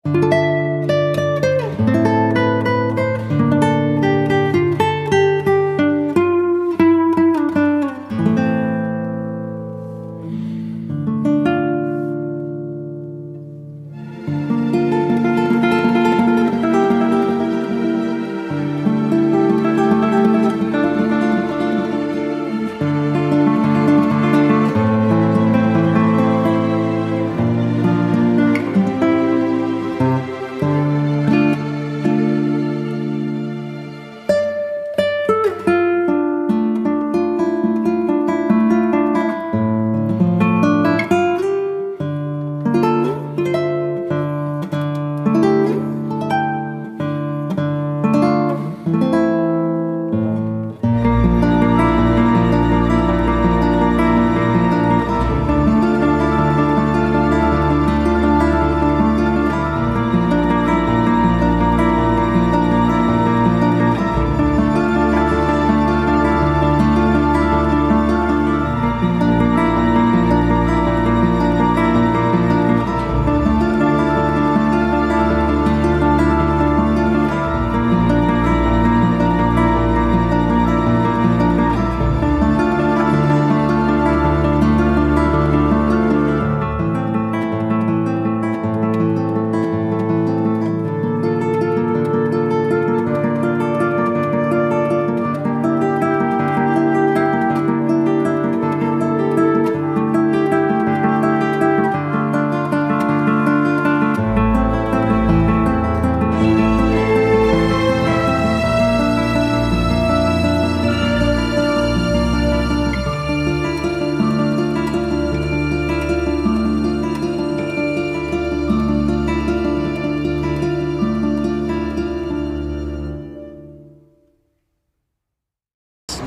اللي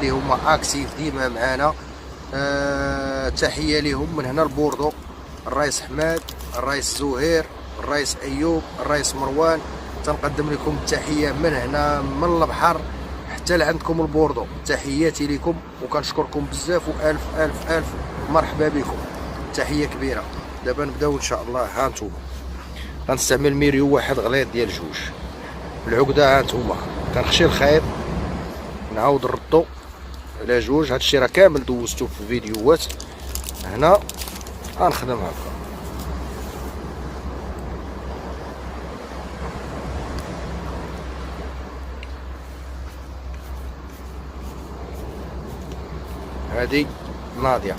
هما اكتيف ديما معانا. تحيه لهم من هنا لبوردو، الرئيس حماد، الرئيس زهير، الرئيس ايوب، الرئيس مروان. تنقدم لكم التحيه من هنا من البحر حتى لعندكم البوردو. تحياتي لكم وكنشكركم بزاف، والف الف الف مرحبا بكم. تحيه كبيره. دابا نبداو ان شاء الله. ها انتم غنستعمل ميريو واحد غليظ ديال جوج العقده. ها انتم كنخشي الخيط نعاود نردو على جوج. هادشي راه كامل دوزتو في فيديوهات. هنا غنخدم هكا. هادي ناضيه.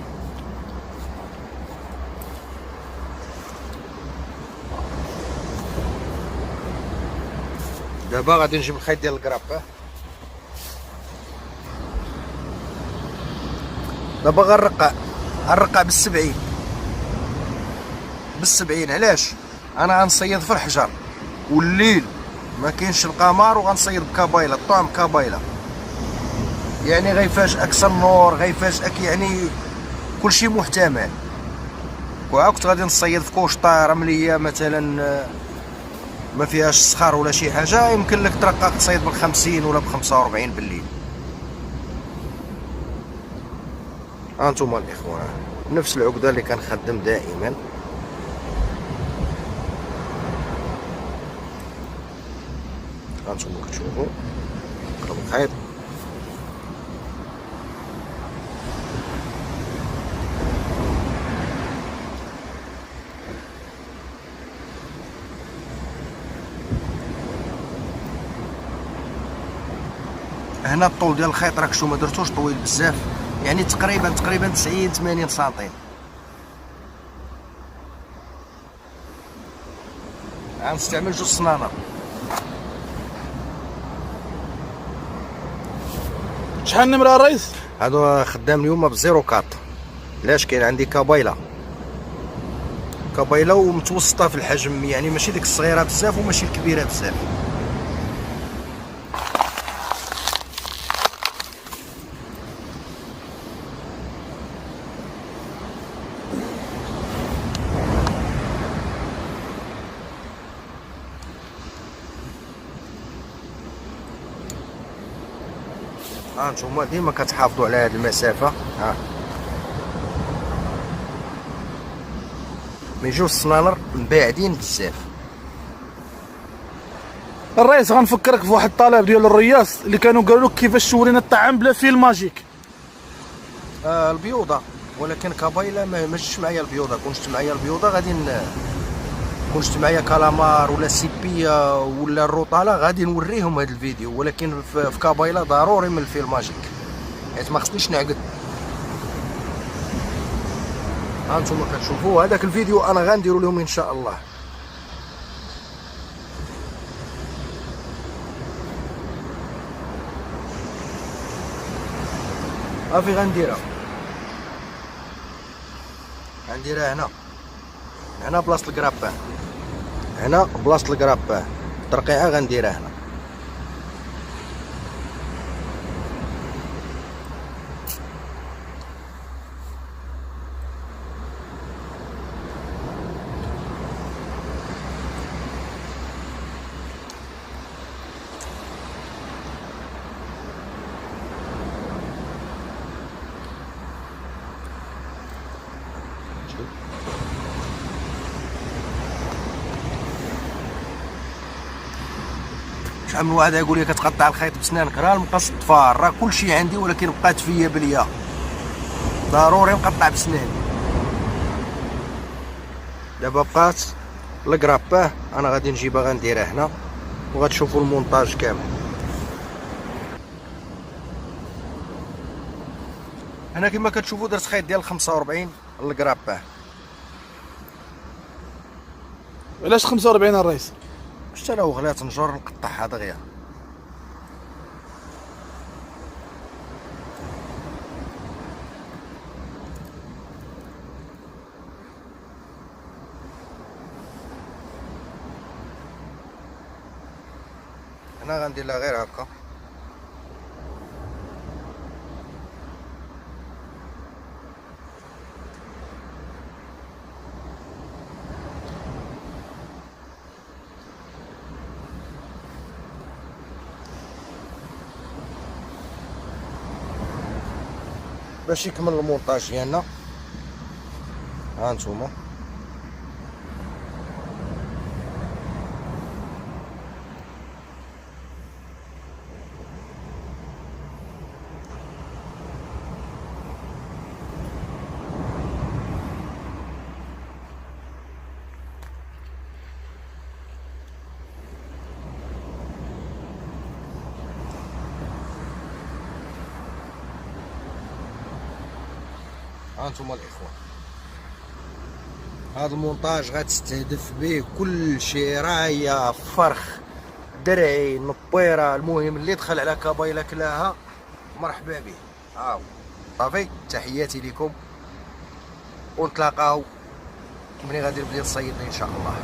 دابا غادي نجيب الخيط ديال الكراب. دابا غنرقع بالسبعين. علاش؟ انا غنصيد في الحجر والليل ما كاينش القمر، وغنصيد بكابايلا، الطعم كابايلا، يعني غيفاجئك النور، غيفاجئك يعني كلشي محتمل. وعا كنت غادي نصيد في كوشطه رمليه مثلا ما فيهاش صخر ولا شي حاجه، يمكن لك ترقق تصيد بال50 ولا ب45 بالليل. هانتوما الاخوان نفس العقده اللي كنخدم دائما. هانتوما كتشوفوا نقلب الخيط. هنا الطول ديال الخيط راك شو ما درتوش طويل بزاف، يعني تقريبا 90-80 سنتيم. غنستعمل جوج سنانر. شحال النمره الرئيس؟ هادو خدام اليوم ب04. علاش؟ كاين عندي كابايلا ومتوسطه في الحجم، يعني ماشي ديك الصغيره بزاف وماشي الكبيره بزاف. هانتوما ديما كتحافظوا على هاد المسافه. ما يجوش السنانر مباعدين بزاف. الرئيس غنفكرك في واحد الطلب ديال الرياس اللي كانوا قالوا لك كيفاش تورينا الطعام بلا فيل ماجيك. البيوضه، ولكن كابايلا ما جاتش معايا البيوضه. كون جات معايا البيوضه غادي كون جات معايا كالامار ولا سيبيه ولا الروطاله غادي نوريهم هذا الفيديو، ولكن في كابايلا ضروري من الفيل ماجيك حيت ما خصنيش نعقد. ها انتم كتشوفوا هذاك الفيديو انا غنديرو لهم ان شاء الله. صافي غنديرها هنا بلاصه الكرابان، هنا بلاصه الكرابان الترقيعه غنديرها هنا. شحال من واحد يقول لي كتقطع الخيط بسنانك، راه المقص طفار، راه كلشي عندي ولكن بقات فيا بليا ضروري نقطع بسناني. دابا بقات الكراباه انا غادي نجيبها غنديرها هنا وغتشوفوا المونتاج كامل. هنا كما كتشوفوا درت خيط ديال 45 الكراباه. علاش 45 الرئيس؟ حتى لو غلات نجر نقطعها دغيا. هنا غندير لها غير هكا. باش يكمل المونتاج ديالنا. ها نتوما هانتوما الاخوان، هذا المونتاج غتستهدف به كل شيء، رايه فرخ درعي نبيره، المهم اللي دخل على كابايلا كلاها مرحبا به. هاو صافي، تحياتي لكم ونتلاقاو ملي غادي نبدا نصيد ان شاء الله.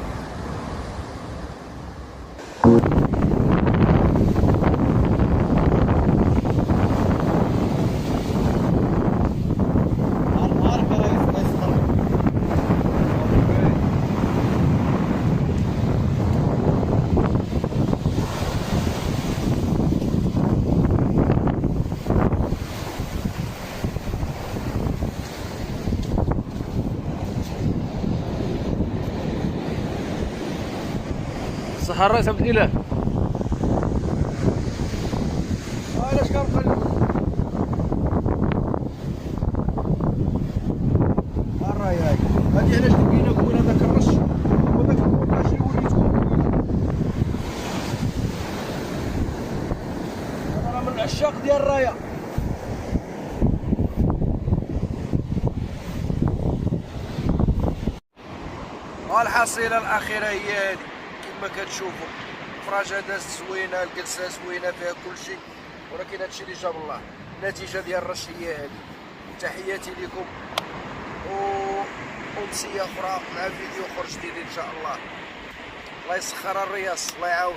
صح الرئيس عبد الاله. علاش كنقلب الراي هاي هادي علاش لقينا كون هذاك الرش وهذاك المونتاج اللي وريتكم. انا من العشاق ديال الرايه. والحصيله الاخيره هي هذه كما كتشوفوا، الفراجه دازت زوينه، الجلسه زوينه فيها كلشي، ولكن هادشي اللي جاب الله. النتيجه ديال الرش هي هذه. تحياتي لكم وامسيه اخرى مع فيديو اخر جديد ان شاء الله. الله يسخر الرياس، الله يعاون.